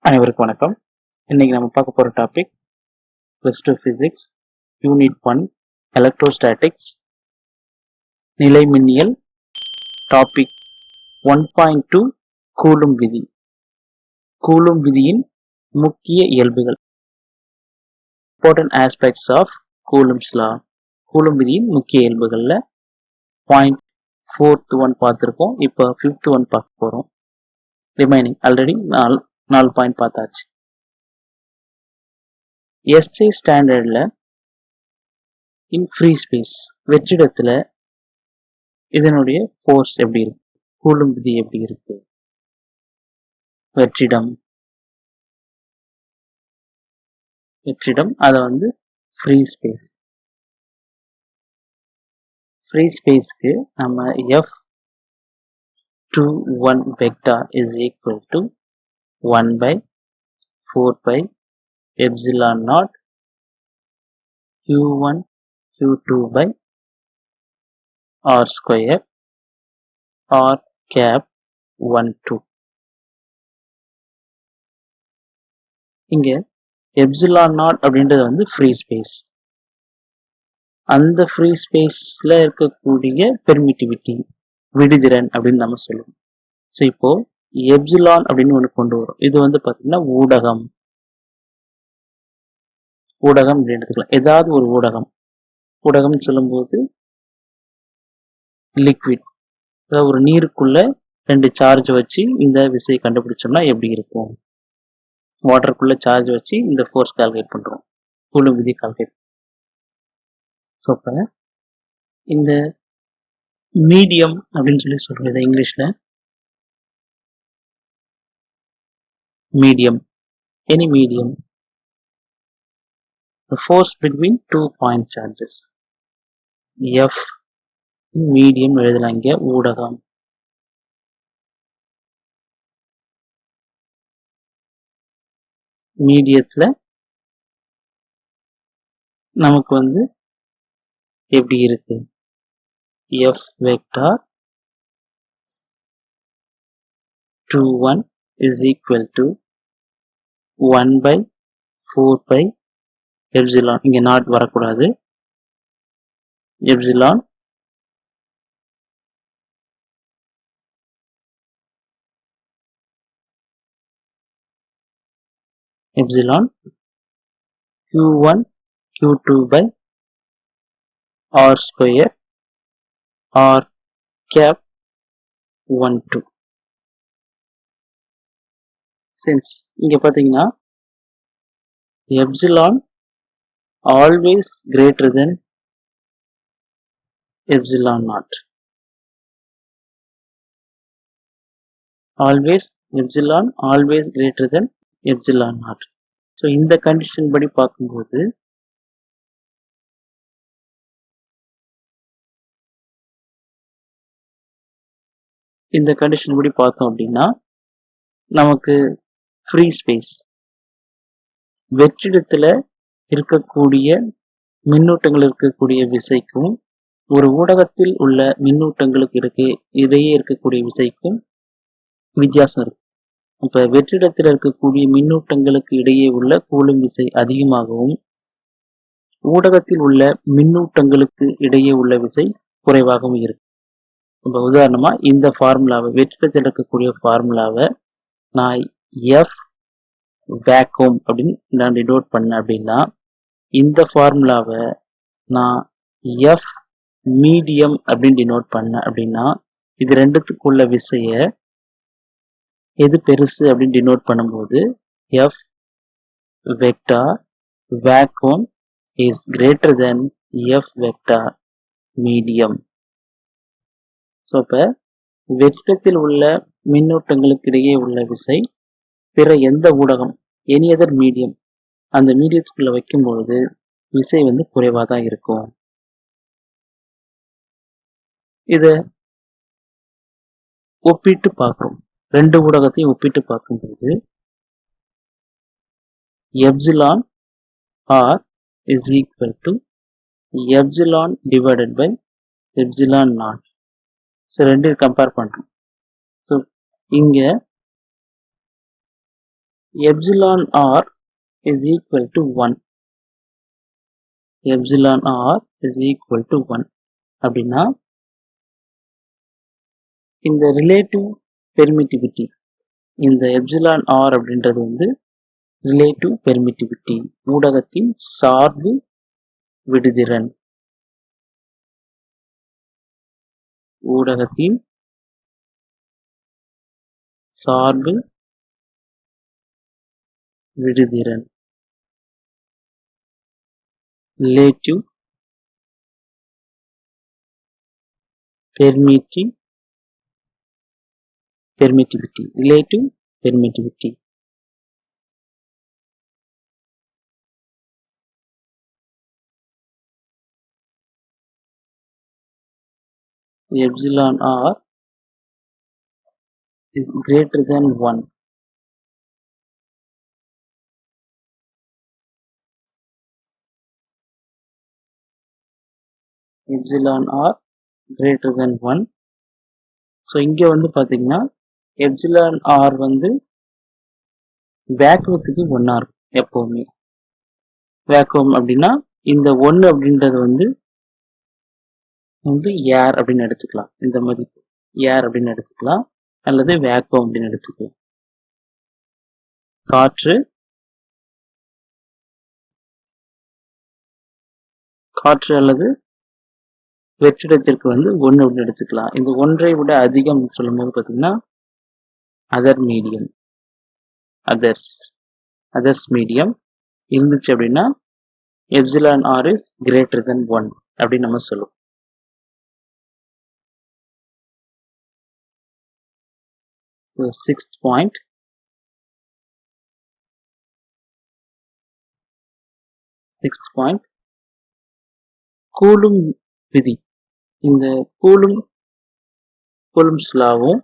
அனைவருக்கும் வணக்கம். இன்னைக்கு நம்ம பார்க்க போற டாபிக் +2 பிசிக்ஸ் யூனிட் 1 எலக்ட்ரோஸ்டாட்டிக்ஸ் நிலைமின்னியல் டாபிக் 1.2 கூலும் விதி. கூலும் விதியின் முக்கிய இயல்புகள். Important aspects of Coulomb's law. Coulomb விதியின் முக்கிய இயல்புகள்ல பாயிண்ட் 4th ஒன் பார்த்துருக்கோம். இப்போ 5th ஒன் பார்க்க போறோம். ரிமைனிங் ஆல்ரெடி 4 பாயிண்ட் பார்த்தாச்சு. எஸ்ஐ ஸ்டாண்டர்ட்ல இன் ஃப்ரீ ஸ்பேஸ் வெற்றிடத்துல இதனுடைய ஃபோர்ஸ் எப்படி இருக்கு, கூலும் விதி எப்படி இருக்கு. வெற்றிடம் அதை ஃப்ரீ ஸ்பேஸ். ஃப்ரீ ஸ்பேஸ்க்கு நம்ம F21 vector is equal to 1/4 epsilon naught Q1 Q2 by R square R cap 1 2. இங்க எப்சிலான் நாட் அப்படின்றது ஃப்ரீ ஸ்பேஸ். அந்த ஃப்ரீ ஸ்பேஸ்ல இருக்கக்கூடிய பெர்மிட்டிவிட்டி விடுதிறன் அப்படின்னு நம்ம சொல்லுவோம். ஸோ இப்போ எப்சிலான் அப்படின்னு ஒன்று கொண்டு வரும். இது பார்த்தீங்கன்னா ஊடகம். ஊடகம் அப்படின்னு எடுத்துக்கலாம். ஏதாவது ஒரு ஊடகம்னு சொல்லும்போது லிக்விட், அதாவது ஒரு நீருக்குள்ள 2 சார்ஜ் வச்சு இந்த விசையை கண்டுபிடிச்சோம்னா எப்படி இருக்கும். வாட்டருக்குள்ள சார்ஜ் வச்சு இந்த ஃபோர்ஸ் கால்குலேட் பண்றோம், கூலும் விதி கால்குலேட். ஸோ இப்போ இந்த மீடியம் அப்படின்னு சொல்றோம். இதை இங்கிலீஷ்ல medium, any medium, the force between 2 point charges. F medium எழுதலாம். இங்க ஊடகம். மீடியத்துல நமக்கு எப்படி இருக்கு, F vector 21 is equal to 1/4 epsilon. இங்க நாட் வரக்கூடாது. Epsilon Q1 Q2 by R square R cap 1 2. Since இங்க பாத்தீங்கன்னா epsilon always greater than epsilon naught. Epsilon always greater than epsilon naught. So இந்த கண்டிஷன் படி பார்க்கும்போது பார்த்தோம் அப்படின்னா நமக்கு ஃப்ரீ ஸ்பேஸ் வெற்றிடத்துல இருக்கக்கூடிய மின்னூட்டங்கள் இருக்கக்கூடிய விசைக்கும் ஒரு ஊடகத்தில் உள்ள மின்னூட்டங்களுக்கு இடையே இருக்கக்கூடிய விசைக்கும் வித்தியாசம் இருக்கு. இப்ப வெற்றிடத்தில் இருக்கக்கூடிய மின்னூட்டங்களுக்கு இடையே உள்ள கூலும் விசை அதிகமாகவும் ஊடகத்தில் உள்ள மின்னூட்டங்களுக்கு இடையே உள்ள விசை குறைவாகவும் இருக்கு. இப்ப உதாரணமா இந்த ஃபார்முலாவை, வெற்றிடத்தில் இருக்கக்கூடிய ஃபார்முலாவை நான் F வேக்யூம் அப்படின்னு நான் டினோட் பண்ணேன் அப்படின்னா, இந்த ஃபார்முலாவை நான் F மீடியம் அப்படின்னு டினோட் பண்ணேன் அப்படின்னா, இது ரெண்டுத்துக்குள்ள விசைய எது பெருசு அப்படின்னு டினோட் பண்ணும்போது F vector vacuum is greater then F vector medium. So இப்போ வெற்றிடத்தில் உள்ள மின்னூட்டங்களுக்கு இடையே உள்ள விசை பிற எந்த ஊடகம், எனி அதர் மீடியம், அந்த மீடியத்துக்குள்ள வைக்கும்பொழுது விசை குறைவாக தான் இருக்கும். இத ஒப்பிட்டு பார்க்கிறோம். 2 ஊடகத்தையும் ஒப்பிட்டு பார்க்கும்போது epsilon r is equal to epsilon divided by epsilon naught. So ரெண்டையும் கம்பேர் பண்றோம். ஸோ இங்க epsilon r is equal to 1. Epsilon r is equal to 1 அப்படின்னா இந்த ரிலேட்டிவ் பெர்மிட்டிவிட்டி, இந்த எப்சிலான் ஆர் அப்படின்றது வந்து ரிலேட்டிவ் பெர்மிட்டிவிட்டி, ஊடகத்தின் சார்பு விடுதிறன், ஊடகத்தின் சார்பு விடுதிறன், relative permittivity, relative permittivity. Epsilon r is greater than 1. Epsilon r greater than 1. So இங்கே வந்து பார்த்தீங்கன்னா எப்சிலான் ஆர் வந்து வேக்குவத்துக்கு ஒன்றா இருக்கும் எப்போவுமே. வேக்குவம் அப்படின்னா இந்த 1 அப்படின்றது வந்து ஏர் அப்படின்னு எடுத்துக்கலாம். இந்த மதிப்பு ஏர் அப்படின்னு எடுத்துக்கலாம், அல்லது வேக்குவம் அப்படின்னு எடுத்துக்கலாம். காற்று அல்லது வெற்றிடத்திற்கு வந்து 1 அப்படின்னு எடுத்துக்கலாம். இந்த 1ஐ விட அதிகம் சொல்லும் போது பார்த்தீங்கன்னா அதர் மீடியம், அதர்ஸ் மீடியம் இருந்துச்சு அப்படின்னா epsilon r is greater than 1 அப்படின்னு நம்ம சொல்லுவோம். Sixth point, கூலும் விதி. இந்த கூலும்ஸ் லாவும்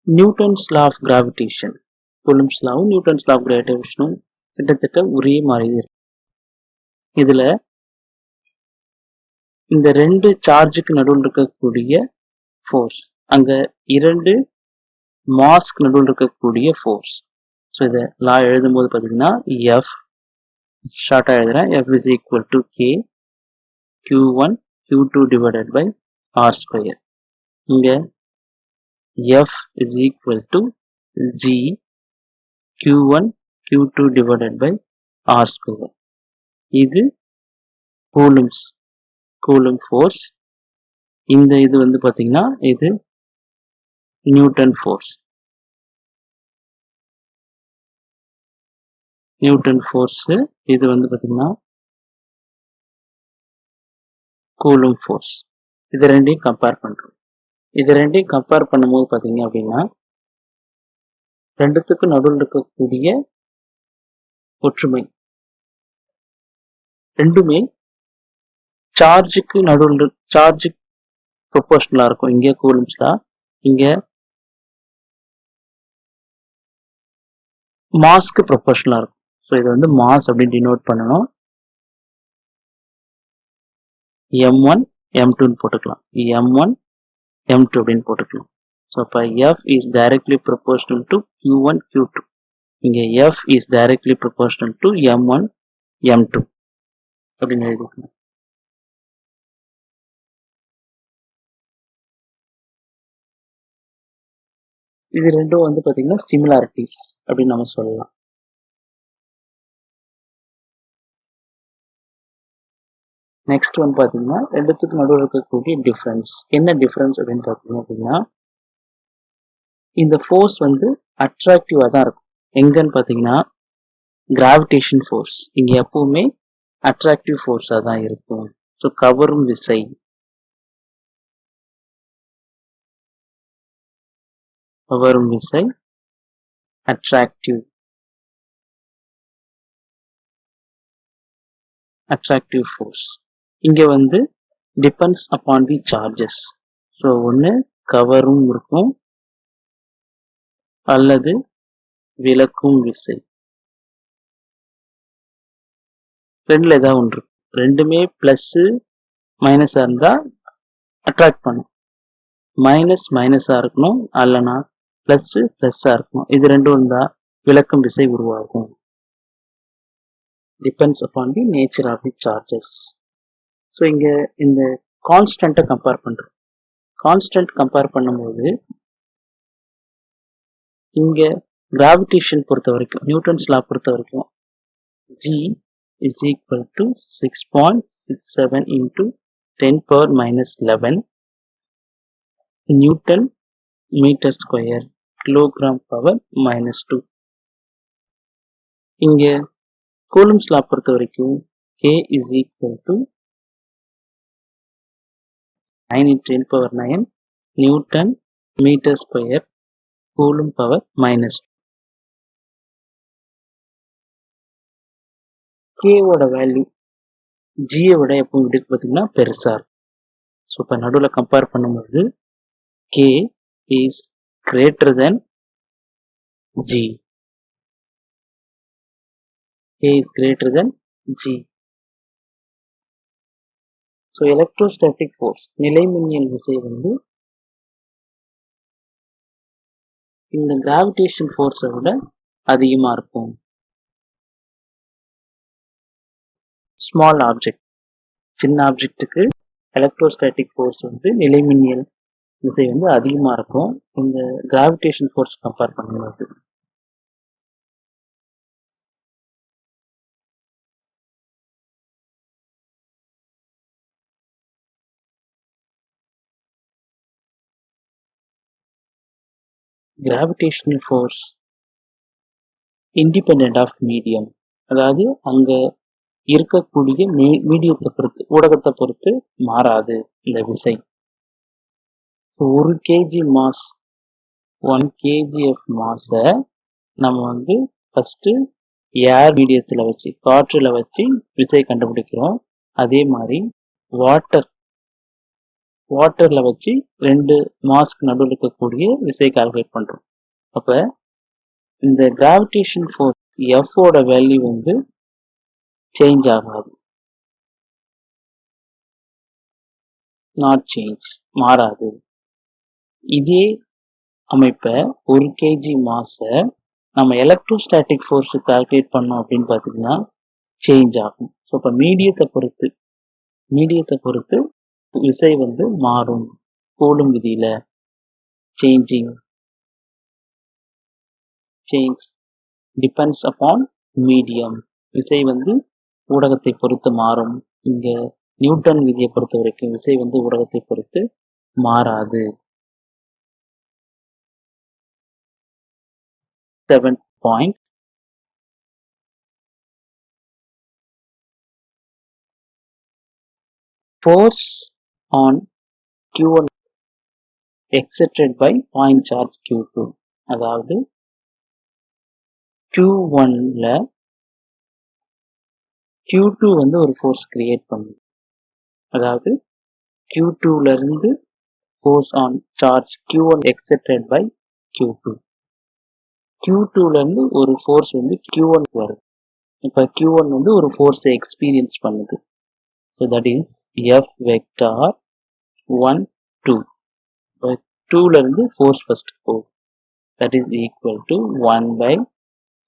Newton's law of gravitation, Coulomb's லாவும் நியூட்டன்ஸ் லா ஆஃப் கிராவிடேஷனும் கிட்டத்தட்ட ஒரே மாதிரி இருக்கு. இதுல இந்த 2 சார்ஜுக்கு நடுவில் இருக்கக்கூடிய ஃபோர்ஸ், அங்க 2 மாஸ்க்கு நடுவில் இருக்கக்கூடிய ஃபோர்ஸ். ஸோ இதை லா எழுதும்போது பார்த்தீங்கன்னா எஃப் ஷார்ட்டாக எழுதுறேன், F is equal to K q1 q2 divided by r square. இங்க f is equal to g q1 q2 divided by r square. இது கூலும் ஃபோர்ஸ். இந்த இது வந்து பார்த்தீங்கன்னா இது நியூட்டன் ஃபோர்ஸ். இது வந்து பார்த்தீங்கன்னா கூலும் ஃபோர்ஸ். இது ரெண்டையும் கம்பேர் பண்றோம். இது ரெண்டையும் கம்பேர் பண்ணும்போது பார்த்தீங்க அப்படின்னா ரெண்டுத்துக்கும் நடுவில் இருக்கக்கூடிய ஒற்றுமை, ரெண்டுமே சார்ஜுக்கு நடுவில் சார்ஜுக்கு ப்ரொபோர்ஷனலா இருக்கும். இங்கே கூலும்ஸ்லா, இங்க மாஸ்க்கு ப்ரொபோர்ஷனலா இருக்கும். ஸோ இது வந்து மாஸ் அப்படின்னு டினோட் பண்ணணும். m1 m2ன்னு போட்டுக்கலாம், m1 m2 அப்படின்னு போட்டுக்கலாம். ஸோ இப்போ f is directly proportional to q1 q2. இங்க f is directly proportional to m1 m2 அப்படின்னு எழுதிக்கலாம். இது ரெண்டும் வந்து பார்த்தீங்கன்னா சிமிலாரிட்டிஸ் அப்படின்னு நம்ம சொல்லலாம். நெக்ஸ்ட் வந்து பார்த்தீங்கன்னா ரெண்டுத்துக்கு நடுவில் இருக்கக்கூடிய டிஃப்ரென்ஸ். என்ன டிஃப்ரென்ஸ் அப்படின்னு பார்த்தீங்க அப்படின்னா இந்த ஃபோர்ஸ் வந்து அட்ராக்டிவாக தான் இருக்கும். எங்கன்னு பார்த்தீங்கன்னா கிராவிடேஷன் ஃபோர்ஸ் இங்கே எப்பவுமே அட்ராக்டிவ் ஃபோர்ஸாக தான் இருக்கும். ஸோ கவரும் விசை, அட்ராக்டிவ் ஃபோர்ஸ் இங்க வந்து டிபெண்ட்ஸ் அப்பான் தி சார்ஜஸ். ஸோ ஒன்று கவரும் இருக்கும் அல்லது விலக்கும் விசை, ரெண்டுல ஏதாவது ஒன்று இருக்கும். ரெண்டுமே பிளஸ் மைனஸா இருந்தா அட்ராக்ட் பண்ணும், மைனஸா இருக்கணும், அல்லனா பிளஸ் பிளஸ்ஸா இருக்கணும். இது ரெண்டும் இருந்தா விலக்கும் விசை உருவாகும். Depends upon the nature of the charges. So இங்க இந்த கான்ஸ்டன்ட்டை கம்பேர் பண்றோம். கான்ஸ்டன்ட் கம்பேர் பண்ணும்போது இங்க கிராவிடேஷன் பொறுத்த வரைக்கும், நியூட்டன்ஸ் லா பொறுத்த வரைக்கும் G is equal to 6.67 into 10 power minus 11 Newton meter square kilogram power minus 2. இங்க கூலம்ஸ் லா பொறுத்த வரைக்கும் K is equal to 9 into 10 power 9 Newton meter square coulomb power minus 2. K ஓட வேல்யூ G விட எப்பவும் இதுக்கு பார்த்தீங்கன்னா பெருசா இருக்கும். ஸோ இப்போ நடுவில் கம்பேர் பண்ணும்போது K is greater than G. K is greater than G. So electrostatic force நிலைமின்னியல் விசை வந்து இந்த கிராவிடேஷன் ஃபோர்ஸை விட அதிகமா இருக்கும். ஸ்மால் ஆப்ஜெக்ட், சின்ன ஆப்ஜெக்ட்டுக்கு எலக்ட்ரோஸ்டாட்டிக் ஃபோர்ஸ் வந்து நிலைமின்னியல் விசை வந்து அதிகமா இருக்கும் இந்த கிராவிடேஷன் ஃபோர்ஸ் கம்பேர் பண்ணும்போது. Gravitational force independent of medium, அதாவது அங்க இருக்கக்கூடிய மீடியத்தை பொறுத்து, ஊடகத்தை பொறுத்து மாறாது இந்த விசை. ஒரு கேஜி மாஸ், 1 kg மாஸை நம்ம வந்து ஃபர்ஸ்ட் ஏர் மீடியத்தில் வச்சு, காற்றுல வச்சு விசை கண்டுபிடிக்கிறோம். அதே மாதிரி வாட்டர்ல வச்சு 2 மாஸ்க்கு நடுவில் இருக்கக்கூடிய விசை கால்குலேட் பண்றோம். அப்ப இந்த கிராவிடேஷன் ஃபோர்ஸ் F ஓட வேல்யூ வந்து சேஞ்ச் ஆகாது, நாட் சேஞ்ச், மாறாது. இதே அமைப்பை 1 kg மாஸை நம்ம எலக்ட்ரோஸ்டாட்டிக் ஃபோர்ஸ் கால்குலேட் பண்ணோம் அப்படின்னு பார்த்தீங்கன்னா சேஞ்ச் ஆகும். ஸோ இப்போ மீடியத்தை பொறுத்து விசை வந்து மாறும். கூலும் விதியில சேஞ்ச் டிபெண்ட்ஸ் அப்பான் மீடியம், விசை வந்து ஊடகத்தை பொறுத்து மாறும். இங்க நியூட்டன் விதியை பொறுத்த வரைக்கும் விசை வந்து ஊடகத்தை பொறுத்து மாறாது. 7th point, force on Q1 exerted by point charge Q2. அதாவது Q1ல Q2 வந்து ஒரு ஃபோர்ஸ் கிரியேட் பண்ணுது. அதாவது Q2ல இருந்து force on charge Q1 exerted by Q2. Q2ல இருந்து ஒரு ஃபோர்ஸ் வந்து Q1 வருது. இப்போ Q1 வந்து ஒரு ஃபோர்ஸை எக்ஸ்பீரியன்ஸ் பண்ணுது. So that is F vector 1 2. 2ல இருந்து ஃபோர்ஸ் ஃபர்ஸ்ட் போகும். That is equal to 1 by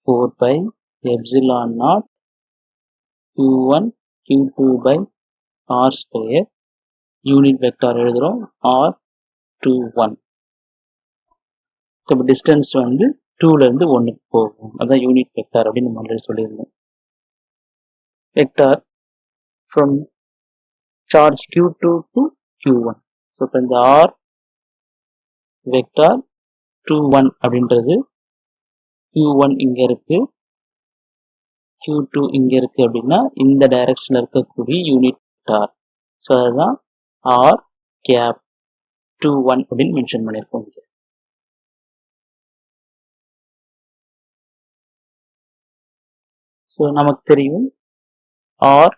4 by epsilon naught Q1 Q2 by R square. Unit vector எழுதுறோம் R21. இப்போ டிஸ்டன்ஸ் வந்து 2ல இருந்து 1க்கு போகும், அதான் யூனிட் வெக்டார் அப்படின்னு நம்ம ஆல்ரெடி சொல்லியிருந்தோம். Vector from charge Q2 to Q1. So இப்போ இந்த R வெக்டார் 21 அப்படின்றது Q1 இங்க இருக்கு, Q2 இங்க இருக்கு அப்படின்னா இந்த டைரக்ஷன்ல இருக்கக்கூடிய யூனிட் வெக்டார். ஸோ அதுதான் R கேப் 21 அப்படின்னு மென்ஷன் பண்ணியிருக்கோம். ஸோ நமக்கு தெரியும் R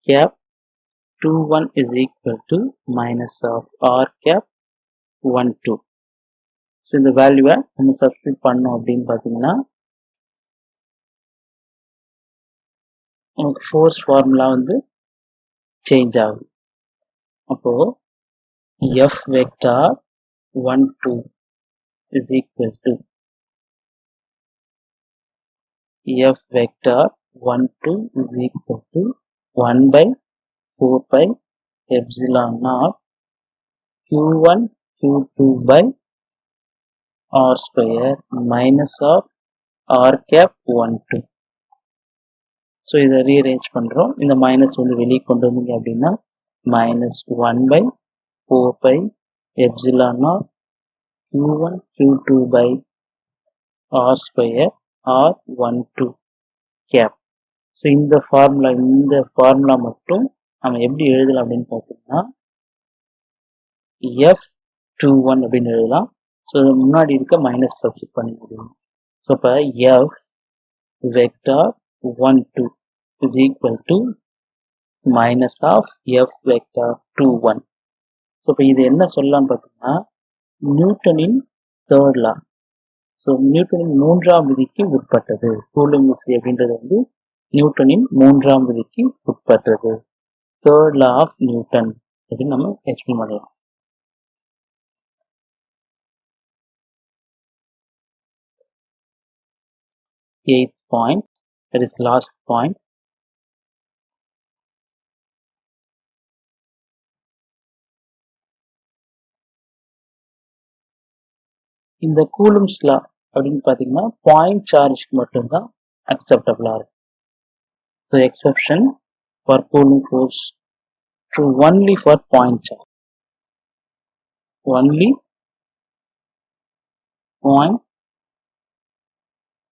cap 21 is equal to minus of R cap 12. So இந்த வேல்யூவை நம்ம சப்ஸ்டிட் பண்ணோம் அப்படின்னு பார்த்தீங்கன்னா நமக்கு ஃபோர்ஸ் ஃபார்முலா வந்து சேஞ்ச் ஆகும். அப்போ F vector 1 2 is equal to F vector 1 2 is equal to 1 by 4 pi epsilon naught Q1 Q2 by R square minus of R cap 1 2. So இதை ரீஅரேஞ்ச் பண்ணுறோம். இந்த மைனஸ் வந்து வெளியே கொண்டு வந்தீங்க அப்படின்னா minus 1 by 4 pi epsilon naught Q1 Q2 by R square R12 cap. So இந்த formula மட்டும் நம்ம எப்படி எழுதலாம் அப்படின்னு பார்த்தீங்கன்னா F21 அப்படின்னு எழுதலாம். ஸோ முன்னாடி இருக்க மைனஸ் சப்ஸ்டிட் பண்ணி முடியும். ஸோ இப்போ F vector 1 2 is equal to minus of F vector 21. So இப்போ இது என்ன சொல்லலாம்னு பார்த்தீங்கன்னா நியூட்டனின் தேர்ட் லா. ஸோ நியூட்டனின் மூன்றாம் விதிக்கு உட்பட்டது. கூலும் விசை அப்படின்றது வந்து நியூட்டனின் மூன்றாம் விதிக்கு உட்பட்டது. தேர்ட் லா ஆஃப் நியூட்டன் அப்படின்னு நம்ம எக்ஸ்பிளைன் பண்ணலாம். Eighth point, that is last point. இந்த கூலும்ஸ் லா அப்படின்னு பார்த்தீங்கன்னா பாயிண்ட் சார்ஜ்க்கு மட்டும்தான் அக்செப்டபிளா இருக்கும். So exception for coulomb force true only for point charge. Only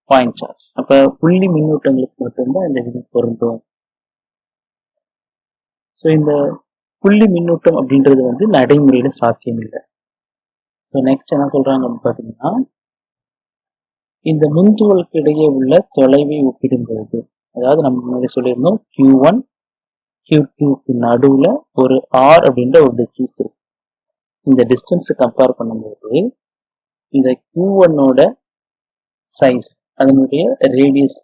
point charge. அப்போ புள்ளி மின்னூட்டங்களுக்கு மட்டும்தான் இந்த விதி பொருந்தும். ஸோ இந்த புள்ளி மின்னூட்டம் அப்படின்றது வந்து நடைமுறையில் சாத்தியம் இல்லை. ஸோ நெக்ஸ்ட் என்ன சொல்றாங்க அப்படின்னு பார்த்தீங்கன்னா இந்த மின்துகளுக்கு இடையே உள்ள தொலைவை ஒப்பிடும்போது, அதாவது நம்ம முன்னாடி சொல்லியிருந்தோம் Q1 Q2க்கு நடுவுல ஒரு R அப்படின்ற ஒரு டிஸ்டன்ஸ் இருக்கு. இந்த டிஸ்டன்ஸை கம்பேர் பண்ணும்போது இந்த Q1ஓட சைஸ், அதனுடைய ரேடியஸ்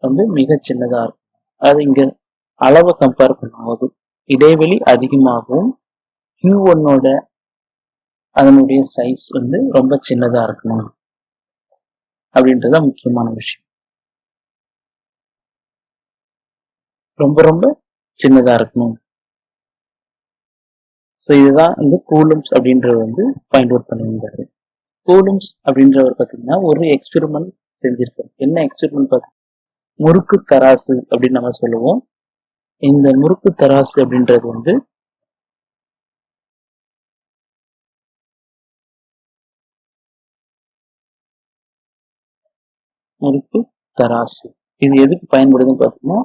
வந்து மிக சின்னதா இருக்கும். அது இங்க அளவை கம்பேர் பண்ணும்போது இடைவெளி அதிகமாகவும் Q1ஓட அதனுடைய சைஸ் வந்து ரொம்ப சின்னதா இருக்கணும் அப்படின்றத முக்கியமான விஷயம். ரொம்ப ரொம்ப சின்னதா இருக்கணும். ஸோ இதுதான் வந்து கூலும்ஸ் அப்படின்றவர் வந்து பாயிண்ட் அவுட் பண்ணியிருந்தாரு. கூலும்ஸ் அப்படின்றவர் பார்த்தீங்கன்னா ஒரு எக்ஸ்பெரிமெண்ட் செஞ்சிருக்காரு. என்ன எக்ஸ்பெரிமெண்ட் பார்த்தீங்கன்னா முறுக்கு தராசு அப்படின்னு நம்ம சொல்லுவோம். இந்த முறுக்கு தராசு அப்படின்றது வந்து முறுக்கு தராசு இது எதுக்கு பயன்படுதுன்னு பார்த்தீங்கன்னா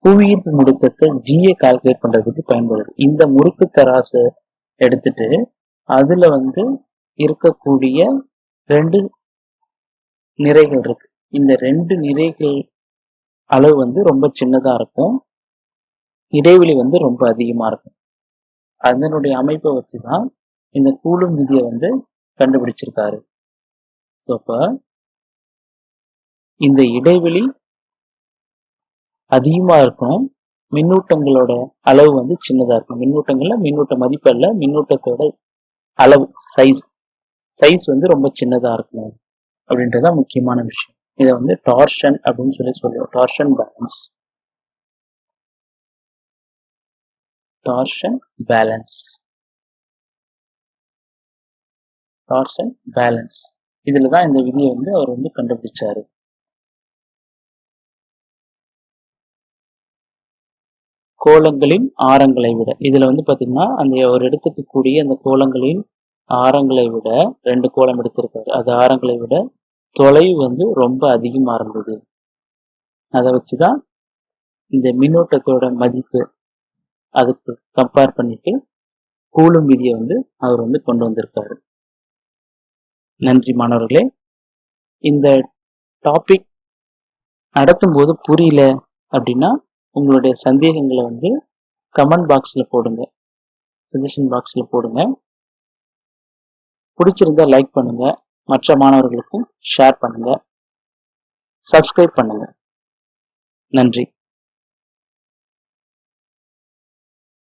புவியீர்ப்பு முடுக்கத்தை ஜியை கால்குலேட் பண்றதுக்கு பயன்படுது. இந்த முறுக்கு தராசை எடுத்துட்டு அதுல வந்து இருக்கக்கூடிய 2 நிறைகள் இருக்கு. இந்த 2 நிறைகள் அளவு வந்து ரொம்ப சின்னதா இருக்கும், இடைவெளி வந்து ரொம்ப அதிகமா இருக்கும். அதனுடைய அமைப்பை வச்சுதான் இந்த கூலும் விதியை வந்து கண்டுபிடிச்சிருக்காரு. ஸோ அப்ப இந்த இடைவெளி அதிகமா இருக்கும், மின்னூட்டங்களோட அளவு வந்து சின்னதா இருக்கும். மின்னூட்ட மதிப்பு அல்ல, மின்னூட்டத்தோட அளவு சைஸ் வந்து ரொம்ப சின்னதா இருக்கும் அப்படின்றதான் முக்கியமான விஷயம். இதை வந்து டார்ஷன் அப்படின்னு சொல்லுவோம். டார்ஷன் பேலன்ஸ் இதுலதான் இந்த விதியை வந்து அவர் வந்து கண்டுபிடிச்சாரு. கோளங்களின் ஆரங்களை விட, இதுல வந்து பாத்தீங்கன்னா அந்த ஒரு எடுத்துக்கக்கூடிய அந்த கோளங்களின் ஆரங்களை விட 2 கோளம் எடுத்திருக்காரு. அது ஆரங்களை விட தொலைவு வந்து ரொம்ப அதிகமா இருந்தது. அதை வச்சுதான் இந்த மின்னோட்டத்தோட மதிப்பு அதுக்கு கம்பேர் பண்ணிட்டு கூலும் விதியை வந்து அவர் வந்து கொண்டு வந்திருக்காரு. நன்றி மாணவர்களே. இந்த டாபிக் நடத்தும் போது புரியல அப்படின்னா உங்களுடைய சந்தேகங்களை வந்து கமெண்ட் பாக்ஸ்ல போடுங்க, சஜஷன் பாக்ஸ்ல போடுங்க. பிடிச்சிருந்தா லைக் பண்ணுங்க, மற்ற மாணவர்களுக்கும் ஷேர் பண்ணுங்க, சப்ஸ்கிரைப் பண்ணுங்க. நன்றி.